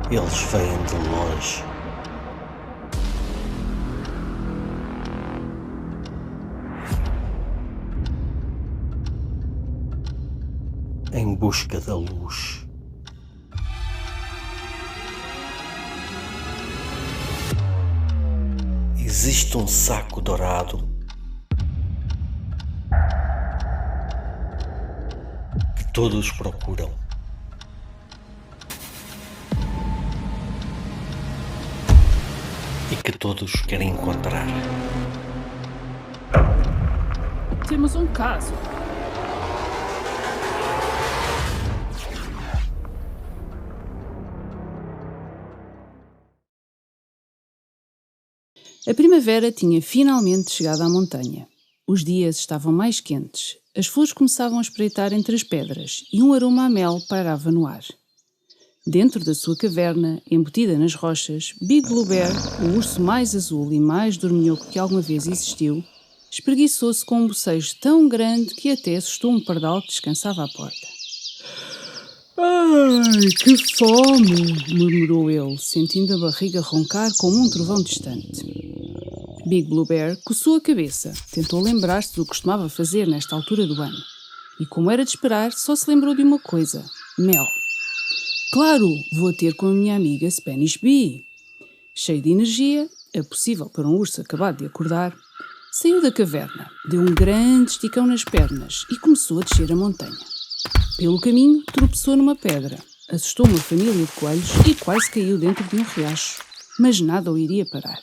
Eles vêm de longe. Em busca da luz. Existe um saco dourado que todos procuram. E que todos querem encontrar. Temos um caso. A primavera tinha finalmente chegado à montanha. Os dias estavam mais quentes, as flores começavam a espreitar entre as pedras e um aroma a mel pairava no ar. Dentro da sua caverna, embutida nas rochas, Big Blue Bear, o urso mais azul e mais dorminhoco que alguma vez existiu, espreguiçou-se com um bocejo tão grande que até assustou um pardal que descansava à porta. «Ai, que fome!» murmurou ele, sentindo a barriga roncar como um trovão distante. Big Blue Bear coçou a cabeça, tentou lembrar-se do que costumava fazer nesta altura do ano. E como era de esperar, só se lembrou de uma coisa: mel. Claro, vou ter com a minha amiga Spanish Bee. Cheio de energia, é possível para um urso acabado de acordar, saiu da caverna, deu um grande esticão nas pernas e começou a descer a montanha. Pelo caminho, tropeçou numa pedra, assustou uma família de coelhos e quase caiu dentro de um riacho, mas nada o iria parar.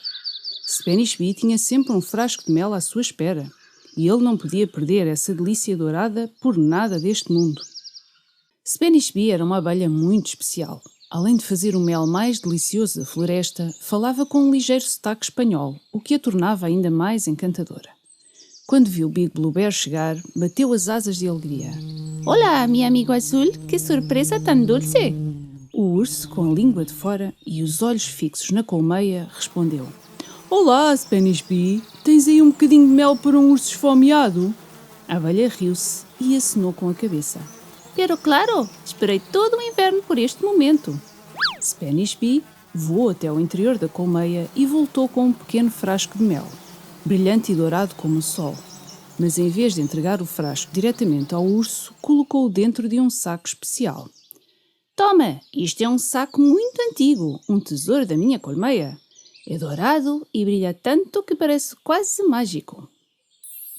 Spanish Bee tinha sempre um frasco de mel à sua espera e ele não podia perder essa delícia dourada por nada deste mundo. Spanish Bee era uma abelha muito especial. Além de fazer o mel mais delicioso da floresta, falava com um ligeiro sotaque espanhol, o que a tornava ainda mais encantadora. Quando viu Big Blue Bear chegar, bateu as asas de alegria. «Olá, meu amigo azul, que surpresa tão doce!» O urso, com a língua de fora e os olhos fixos na colmeia, respondeu: «Olá, Spanish Bee, tens aí um bocadinho de mel para um urso esfomeado?» A abelha riu-se e acenou com a cabeça. «Pero claro, esperei todo o inverno por este momento.» Spanish Bee voou até ao interior da colmeia e voltou com um pequeno frasco de mel, brilhante e dourado como o sol. Mas em vez de entregar o frasco diretamente ao urso, colocou-o dentro de um saco especial. «Toma, isto é um saco muito antigo, um tesouro da minha colmeia. É dourado e brilha tanto que parece quase mágico.»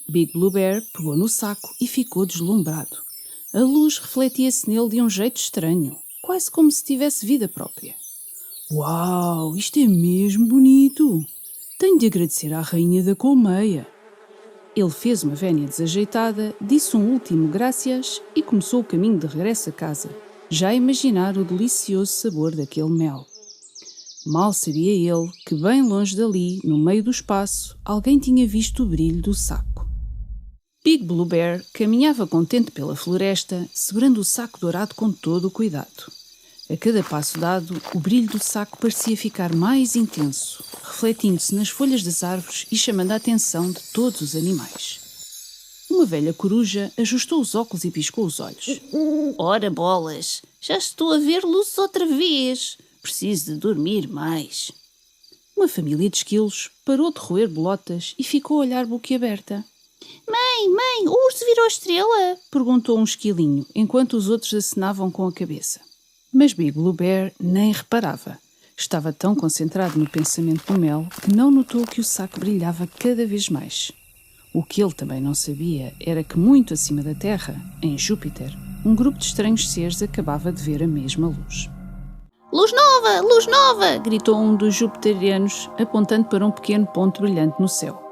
Big Blue Bear pegou no saco e ficou deslumbrado. A luz refletia-se nele de um jeito estranho, quase como se tivesse vida própria. «Uau, isto é mesmo bonito! Tenho de agradecer à rainha da colmeia.» Ele fez uma vénia desajeitada, disse um último gracias e começou o caminho de regresso a casa, já a imaginar o delicioso sabor daquele mel. Mal sabia ele que bem longe dali, no meio do espaço, alguém tinha visto o brilho do saco. Big Blue Bear caminhava contente pela floresta, segurando o saco dourado com todo o cuidado. A cada passo dado, o brilho do saco parecia ficar mais intenso, refletindo-se nas folhas das árvores e chamando a atenção de todos os animais. Uma velha coruja ajustou os óculos e piscou os olhos. «Ora bolas, já estou a ver luzes outra vez. Preciso de dormir mais.» Uma família de esquilos parou de roer bolotas e ficou a olhar boquiaberta. Mãe, o urso virou estrela?» perguntou um esquilinho, enquanto os outros acenavam com a cabeça. Mas Big Blue Bear nem reparava. Estava tão concentrado no pensamento do mel que não notou que o saco brilhava cada vez mais. O que ele também não sabia era que muito acima da Terra, em Júpiter, um grupo de estranhos seres acabava de ver a mesma luz. Luz nova!» gritou um dos jupiterianos, apontando para um pequeno ponto brilhante no céu.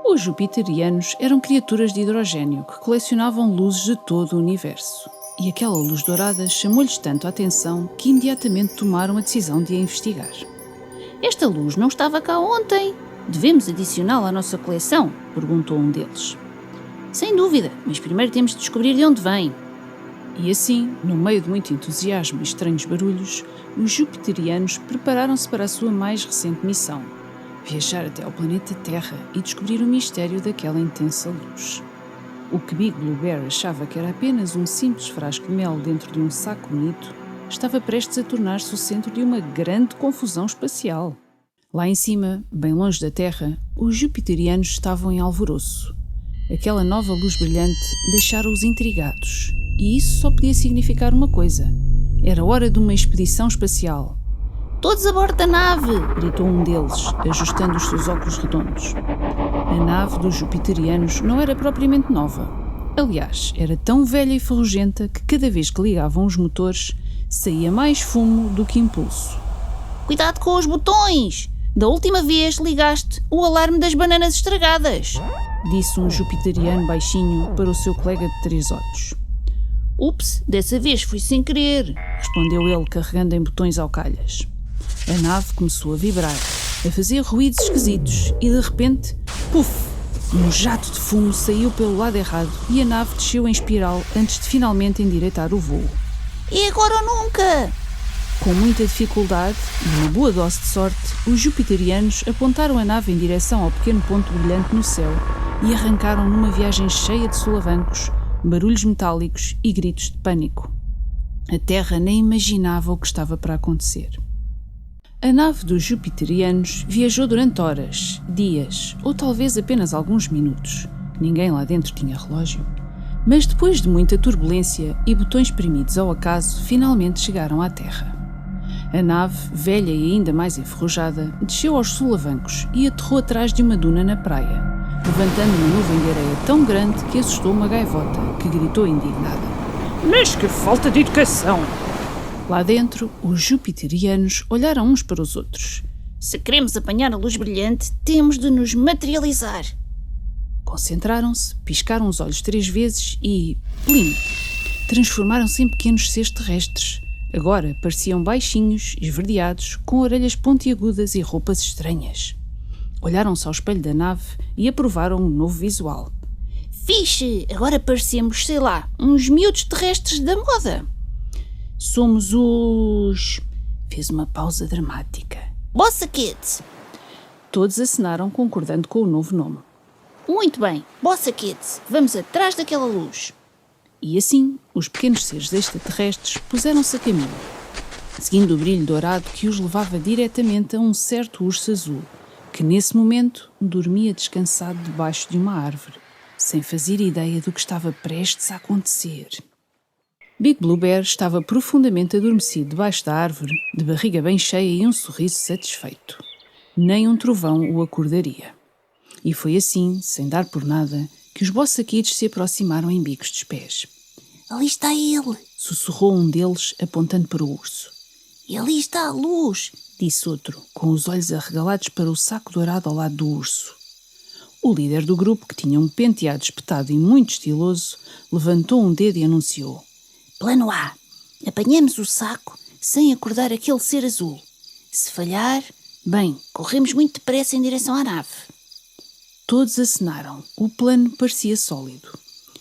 Os jupiterianos eram criaturas de hidrogênio que colecionavam luzes de todo o universo. E aquela luz dourada chamou-lhes tanto a atenção que imediatamente tomaram a decisão de a investigar. «Esta luz não estava cá ontem. Devemos adicioná-la à nossa coleção?» perguntou um deles. «Sem dúvida, mas primeiro temos de descobrir de onde vem.» E assim, no meio de muito entusiasmo e estranhos barulhos, os jupiterianos prepararam-se para a sua mais recente missão: viajar até ao planeta Terra e descobrir o mistério daquela intensa luz. O que Big Blue Bear achava que era apenas um simples frasco de mel dentro de um saco bonito, estava prestes a tornar-se o centro de uma grande confusão espacial. Lá em cima, bem longe da Terra, os jupiterianos estavam em alvoroço. Aquela nova luz brilhante deixara-os intrigados, e isso só podia significar uma coisa. Era hora de uma expedição espacial. Todos a bordo da nave! Gritou um deles, ajustando os seus óculos redondos. A nave dos jupiterianos não era propriamente nova. Aliás, era tão velha e ferrugenta que cada vez que ligavam os motores, saía mais fumo do que impulso. Cuidado com os botões! Da última vez ligaste o alarme das bananas estragadas! Disse um jupiteriano baixinho para o seu colega de 3 olhos. Ups, dessa vez foi sem querer! Respondeu ele, carregando em botões ao calhas. A nave começou a vibrar, a fazer ruídos esquisitos e de repente, puf! Um jato de fumo saiu pelo lado errado e a nave desceu em espiral antes de finalmente endireitar o voo. É agora ou nunca! Com muita dificuldade e uma boa dose de sorte, os jupiterianos apontaram a nave em direção ao pequeno ponto brilhante no céu e arrancaram numa viagem cheia de solavancos, barulhos metálicos e gritos de pânico. A Terra nem imaginava o que estava para acontecer. A nave dos jupiterianos viajou durante horas, dias ou talvez apenas alguns minutos. Ninguém lá dentro tinha relógio. Mas depois de muita turbulência e botões premidos ao acaso, finalmente chegaram à Terra. A nave, velha e ainda mais enferrujada, desceu aos solavancos e aterrou atrás de uma duna na praia, levantando uma nuvem de areia tão grande que assustou uma gaivota, que gritou indignada. Mas que falta de educação! Lá dentro, os jupiterianos olharam uns para os outros. Se queremos apanhar a luz brilhante, temos de nos materializar. Concentraram-se, piscaram os olhos 3 vezes e, plim, transformaram-se em pequenos seres terrestres. Agora pareciam baixinhos, esverdeados, com orelhas pontiagudas e roupas estranhas. Olharam-se ao espelho da nave e aprovaram um novo visual. Fixe! Agora parecemos, sei lá, uns miúdos terrestres da moda. Somos os... Fez uma pausa dramática. Bossa Kids! Todos acenaram concordando com o novo nome. Muito bem, Bossa Kids, vamos atrás daquela luz. E assim, os pequenos seres extraterrestres puseram-se a caminho, seguindo o brilho dourado que os levava diretamente a um certo urso azul, que nesse momento dormia descansado debaixo de uma árvore, sem fazer ideia do que estava prestes a acontecer. Big Blue Bear estava profundamente adormecido debaixo da árvore, de barriga bem cheia e um sorriso satisfeito. Nem um trovão o acordaria. E foi assim, sem dar por nada, que os Bossa Kids se aproximaram em bicos dos pés. Ali está ele! Sussurrou um deles, apontando para o urso. E ali está a luz! Disse outro, com os olhos arregalados para o saco dourado ao lado do urso. O líder do grupo, que tinha um penteado espetado e muito estiloso, levantou um dedo e anunciou. Plano A. Apanhamos o saco sem acordar aquele ser azul. Se falhar, bem, corremos muito depressa em direção à nave. Todos acenaram. O plano parecia sólido.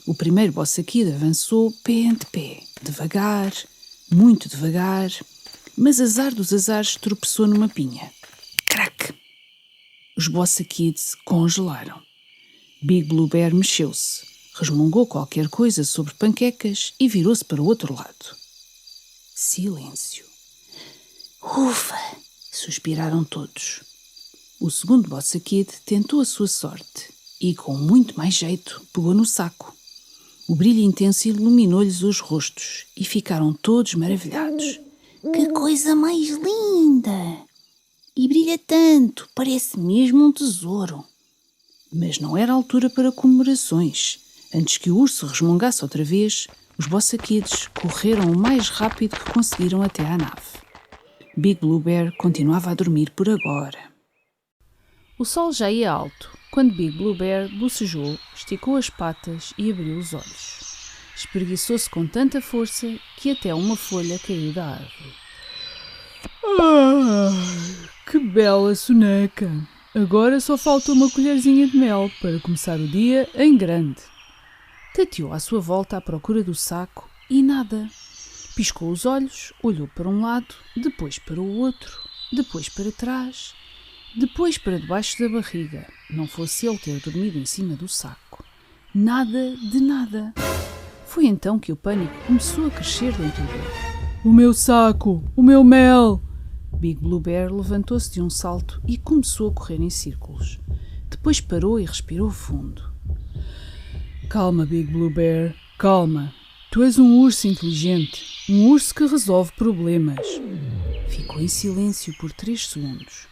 O primeiro Bossa Kid avançou pé ante pé, devagar, muito devagar, mas azar dos azares tropeçou numa pinha. Crac! Os Bossa Kids congelaram. Big Blue Bear mexeu-se, resmungou qualquer coisa sobre panquecas e virou-se para o outro lado. Silêncio. Ufa! Suspiraram todos. O segundo Bossa Kid tentou a sua sorte e, com muito mais jeito, pegou no saco. O brilho intenso iluminou-lhes os rostos e ficaram todos maravilhados. Que coisa mais linda! E brilha tanto, parece mesmo um tesouro. Mas não era a altura para comemorações. Antes que o urso resmungasse outra vez, os Bossa Kids correram o mais rápido que conseguiram até à nave. Big Blue Bear continuava a dormir por agora. O sol já ia alto, quando Big Blue Bear bocejou, esticou as patas e abriu os olhos. Espreguiçou-se com tanta força que até uma folha caiu da árvore. Que bela soneca! Agora só falta uma colherzinha de mel para começar o dia em grande. Tateou à sua volta à procura do saco e nada. Piscou os olhos, olhou para um lado, depois para o outro, depois para trás, depois para debaixo da barriga, não fosse ele ter dormido em cima do saco. Nada de nada. Foi então que o pânico começou a crescer dentro dele. O meu saco! O meu mel! Big Blue Bear levantou-se de um salto e começou a correr em círculos. Depois parou e respirou fundo. Calma, Big Blue Bear, calma. Tu és um urso inteligente, um urso que resolve problemas. Ficou em silêncio por 3 segundos.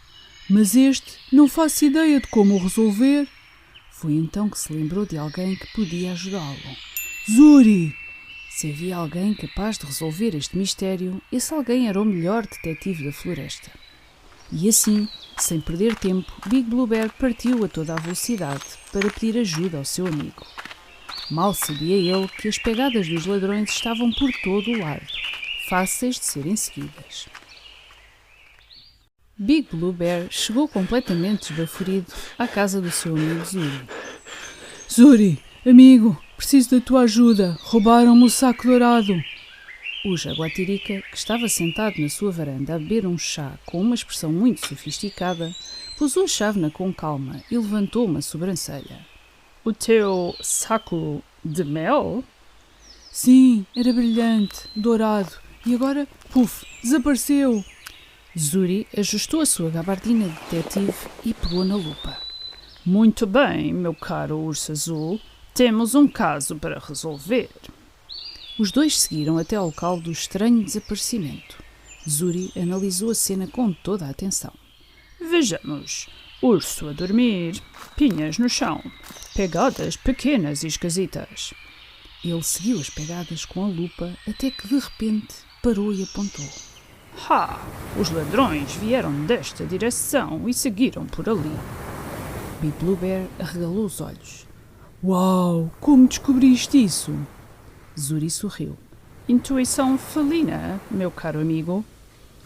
Mas este não faço ideia de como o resolver. Foi então que se lembrou de alguém que podia ajudá-lo. Zuri! Se havia alguém capaz de resolver este mistério, esse alguém era o melhor detetive da floresta. E assim, sem perder tempo, Big Blue Bear partiu a toda a velocidade para pedir ajuda ao seu amigo. Mal sabia ele que as pegadas dos ladrões estavam por todo o lado, fáceis de serem seguidas. Big Blue Bear chegou completamente esbaforido à casa do seu amigo Zuri. Zuri, amigo, preciso da tua ajuda. Roubaram-me o saco dourado. O Jaguatirica, que estava sentado na sua varanda a beber um chá com uma expressão muito sofisticada, pousou a chávena com calma e levantou uma sobrancelha. O teu saco de mel? Sim, era brilhante, dourado, e agora, puf, desapareceu. Zuri ajustou a sua gabardina de detetive e pegou na lupa. Muito bem, meu caro urso azul. Temos um caso para resolver. Os dois seguiram até ao local do estranho desaparecimento. Zuri analisou a cena com toda a atenção. Vejamos. Urso a dormir, pinhas no chão, pegadas pequenas e esquisitas. Ele seguiu as pegadas com a lupa até que de repente parou e apontou. Os ladrões vieram desta direção e seguiram por ali. Big Blue Bear arregalou os olhos. Uau, como descobriste isso? Zuri sorriu. Intuição felina, meu caro amigo.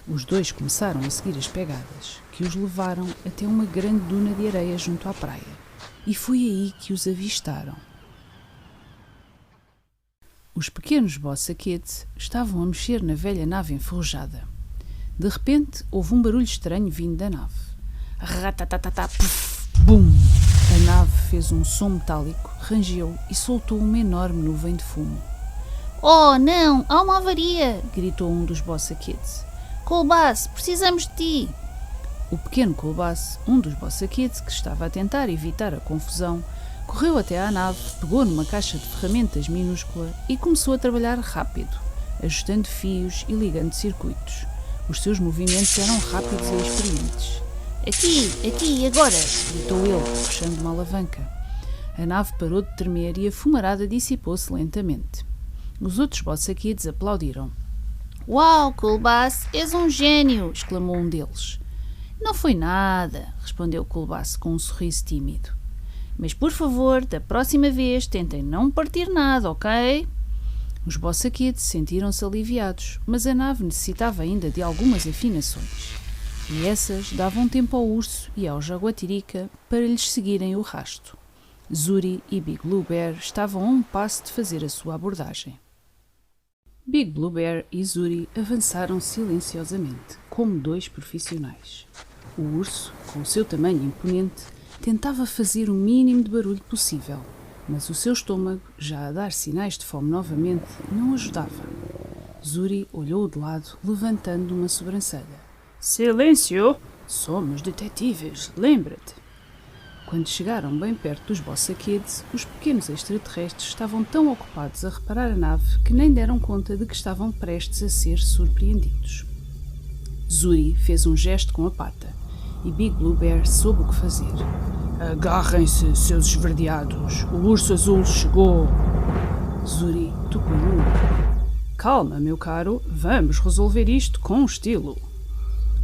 Os dois começaram a seguir as pegadas, que os levaram até uma grande duna de areia junto à praia. E foi aí que os avistaram. Os pequenos Bossa Kids estavam a mexer na velha nave enferrujada. De repente, houve um barulho estranho vindo da nave. Ratatatata, puf, bum! A nave fez um som metálico, rangeu e soltou uma enorme nuvem de fumo. Oh, não! Há uma avaria! Gritou um dos Bossa Kids. Colbass, precisamos de ti! O pequeno Colbass, um dos Bossa Kids que estava a tentar evitar a confusão, correu até à nave, pegou numa caixa de ferramentas minúscula e começou a trabalhar rápido, ajustando fios e ligando circuitos. Os seus movimentos eram rápidos e experientes. Aqui, agora! Gritou ele, puxando uma alavanca. A nave parou de tremer e a fumarada dissipou-se lentamente. Os outros Bossa Kids aplaudiram. Uau, Colbass, és um gênio! Exclamou um deles. Não foi nada, respondeu Colbass com um sorriso tímido. Mas, por favor, da próxima vez tentem não partir nada, ok? Os Bossa Kids sentiram-se aliviados, mas a nave necessitava ainda de algumas afinações. E essas davam tempo ao urso e ao Jaguatirica para lhes seguirem o rasto. Zuri e Big Blue Bear estavam a um passo de fazer a sua abordagem. Big Blue Bear e Zuri avançaram silenciosamente, como dois profissionais. O urso, com o seu tamanho imponente, tentava fazer o mínimo de barulho possível, mas o seu estômago, já a dar sinais de fome novamente, não ajudava. Zuri olhou de lado, levantando uma sobrancelha. Silêncio! Somos detetives, lembra-te. Quando chegaram bem perto dos Bossa Kids, os pequenos extraterrestres estavam tão ocupados a reparar a nave que nem deram conta de que estavam prestes a ser surpreendidos. Zuri fez um gesto com a pata e Big Blue Bear soube o que fazer. Agarrem-se, seus esverdeados. O urso azul chegou. Zuri tocou no ombro. Calma, meu caro. Vamos resolver isto com estilo.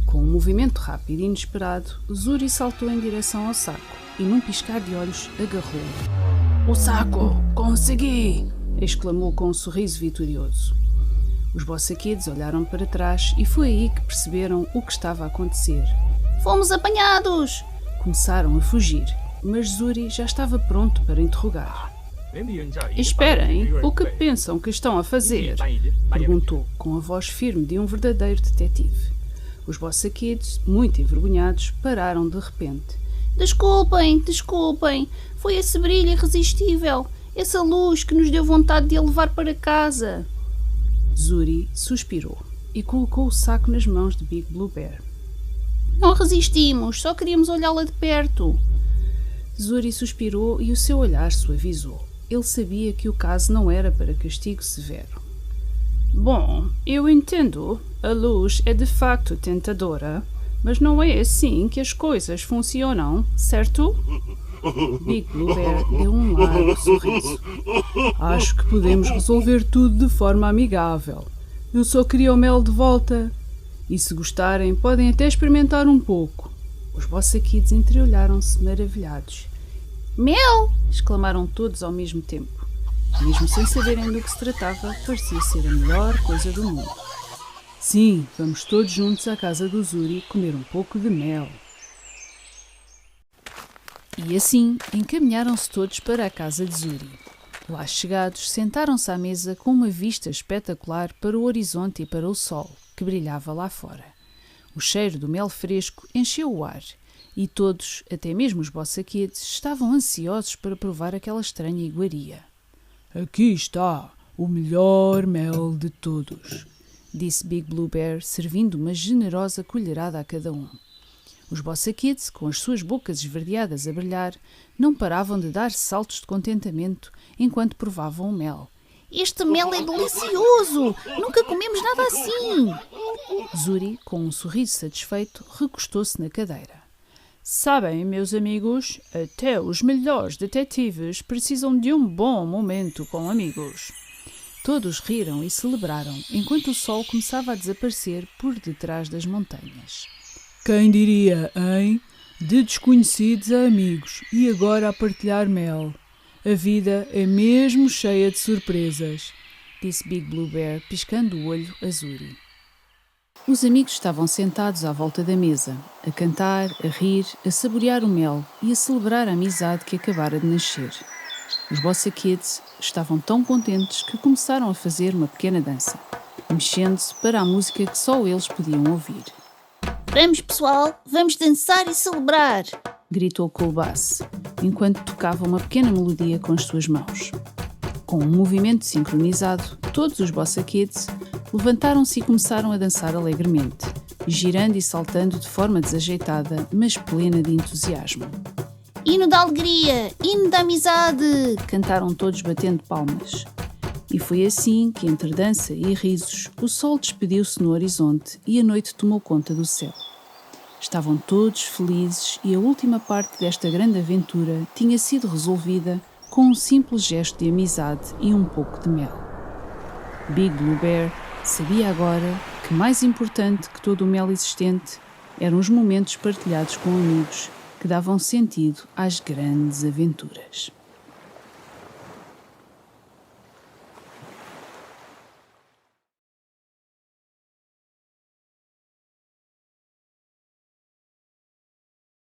Com um movimento rápido e inesperado, Zuri saltou em direção ao saco e, num piscar de olhos, agarrou-o. O saco! Consegui! Exclamou com um sorriso vitorioso. Os Bossa Kids olharam para trás e foi aí que perceberam o que estava a acontecer. Fomos apanhados! Começaram a fugir, mas Zuri já estava pronto para interrogar. Esperem, o que pensam que estão a fazer? Perguntou, com a voz firme de um verdadeiro detetive. Os Bossa Kids, muito envergonhados, pararam de repente. Desculpem, foi esse brilho irresistível. Essa luz que nos deu vontade de a levar para casa. Zuri suspirou e colocou o saco nas mãos de Big Blue Bear. Não resistimos, só queríamos olhá-la de perto. Zuri suspirou e o seu olhar suavizou. Ele sabia que o caso não era para castigo severo. Bom, eu entendo. A luz é de facto tentadora, mas não é assim que as coisas funcionam, certo? Big Blue Bear deu um largo sorriso. Acho que podemos resolver tudo de forma amigável. Eu só queria o mel de volta. E se gostarem, podem até experimentar um pouco. Os Bossa Kids entreolharam-se maravilhados. Mel! Exclamaram todos ao mesmo tempo. Mesmo sem saberem do que se tratava, parecia ser a melhor coisa do mundo. Sim, vamos todos juntos à casa do Zuri comer um pouco de mel. E assim, encaminharam-se todos para a casa de Zuri. Lá chegados, sentaram-se à mesa com uma vista espetacular para o horizonte e para o sol, que brilhava lá fora. O cheiro do mel fresco encheu o ar, e todos, até mesmo os Bossa Kids, estavam ansiosos para provar aquela estranha iguaria. Aqui está o melhor mel de todos, disse Big Blue Bear, servindo uma generosa colherada a cada um. Os Bossa Kids, com as suas bocas esverdeadas a brilhar, não paravam de dar saltos de contentamento enquanto provavam o mel. Este mel é delicioso! Nunca comemos nada assim! Zuri, com um sorriso satisfeito, recostou-se na cadeira. Sabem, meus amigos, até os melhores detetives precisam de um bom momento com amigos. Todos riram e celebraram, enquanto o sol começava a desaparecer por detrás das montanhas. Quem diria, hein? De desconhecidos a amigos e agora a partilhar mel. A vida é mesmo cheia de surpresas, disse Big Blue Bear, piscando o olho a Zuri. Os amigos estavam sentados à volta da mesa, a cantar, a rir, a saborear o mel e a celebrar a amizade que acabara de nascer. Os Bossa Kids estavam tão contentes que começaram a fazer uma pequena dança, mexendo-se para a música que só eles podiam ouvir. Vamos, pessoal, vamos dançar e celebrar! Gritou Colbass, enquanto tocava uma pequena melodia com as suas mãos. Com um movimento sincronizado, todos os Bossa Kids levantaram-se e começaram a dançar alegremente, girando e saltando de forma desajeitada, mas plena de entusiasmo. Hino da alegria! Hino da amizade! Cantaram todos batendo palmas. E foi assim que, entre dança e risos, o sol despediu-se no horizonte e a noite tomou conta do céu. Estavam todos felizes e a última parte desta grande aventura tinha sido resolvida com um simples gesto de amizade e um pouco de mel. Big Blue Bear sabia agora que mais importante que todo o mel existente eram os momentos partilhados com amigos que davam sentido às grandes aventuras.